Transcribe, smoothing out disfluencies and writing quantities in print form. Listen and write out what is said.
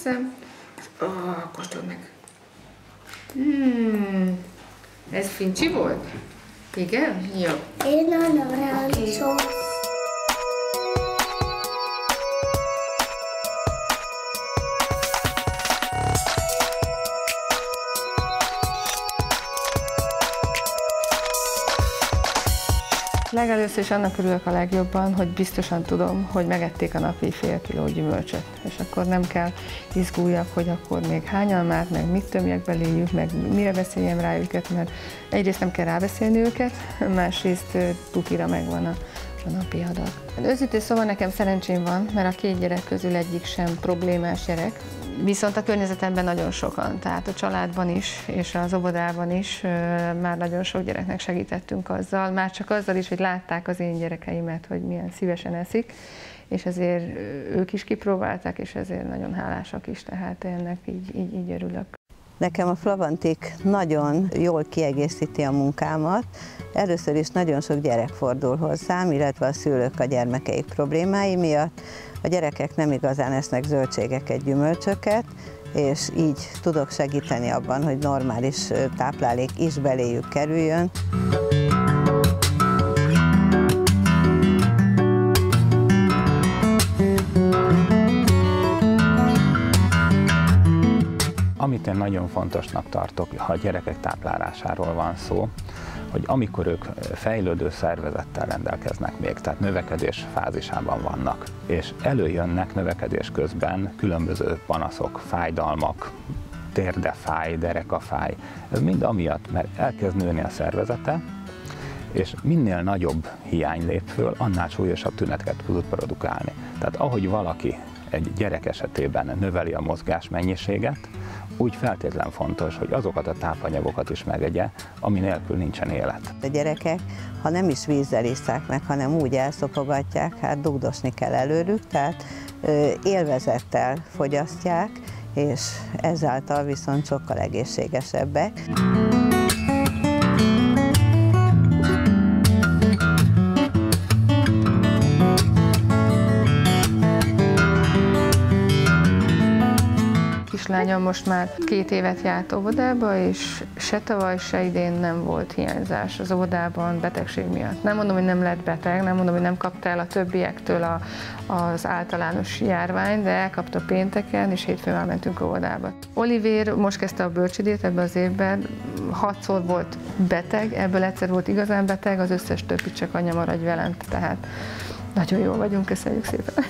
áteszem. Kóstold meg. Ez fincsi volt? Igen? Jó. Én a narancsot. Legelőször is annak örülök a legjobban, hogy biztosan tudom, hogy megették a napi fél kiló gyümölcsöt. És akkor nem kell izguljak, hogy akkor még hányan már, meg mit tömjek beléjük, meg mire beszéljem rá őket, mert egyrészt nem kell rábeszélni őket, másrészt tukira megvan a napi adag. Őszintén szóval nekem szerencsém van, mert a 2 gyerek közül egyik sem problémás gyerek. Viszont a környezetemben nagyon sokan, tehát a családban is, és az óvodában is már nagyon sok gyereknek segítettünk azzal, már csak azzal is, hogy látták az én gyerekeimet, hogy milyen szívesen eszik, és ezért ők is kipróbálták, és ezért nagyon hálásak is, tehát ennek így örülök. Nekem a Flavantik nagyon jól kiegészíti a munkámat. Először is nagyon sok gyerek fordul hozzám, illetve a szülők a gyermekeik problémái miatt. A gyerekek nem igazán esznek zöldségeket, gyümölcsöket, és így tudok segíteni abban, hogy normális táplálék is beléjük kerüljön. Amit én nagyon fontosnak tartok, ha a gyerekek táplálásáról van szó, hogy amikor ők fejlődő szervezettel rendelkeznek még, tehát növekedés fázisában vannak, és előjönnek növekedés közben különböző panaszok, fájdalmak, térdefáj, derekafáj, ez mind amiatt, mert elkezd nőni a szervezete, és minél nagyobb hiány lép föl, annál súlyosabb tüneteket tud produkálni. Tehát ahogy valaki egy gyerek esetében növeli a mozgás mennyiséget, úgy feltétlen fontos, hogy azokat a tápanyagokat is megegye, ami nélkül nincsen élet. A gyerekek, ha nem is vízzel isszák meg, hanem úgy elszopogatják, hát dugdosni kell előlük, tehát élvezettel fogyasztják, és ezáltal viszont sokkal egészségesebbek. Kislányom most már 2 évet járt óvodába, és se tavaly, se idén nem volt hiányzás az óvodában betegség miatt. Nem mondom, hogy nem lett beteg, nem mondom, hogy nem kapta el a többiektől az általános járványt, de elkapta pénteken, és hétfőn már mentünk óvodába. Olivér most kezdte a bölcsődét ebben az évben, 6-szor volt beteg, ebből egyszer volt igazán beteg, az összes többi csak anya maradj velem, tehát nagyon jól vagyunk, köszönjük szépen!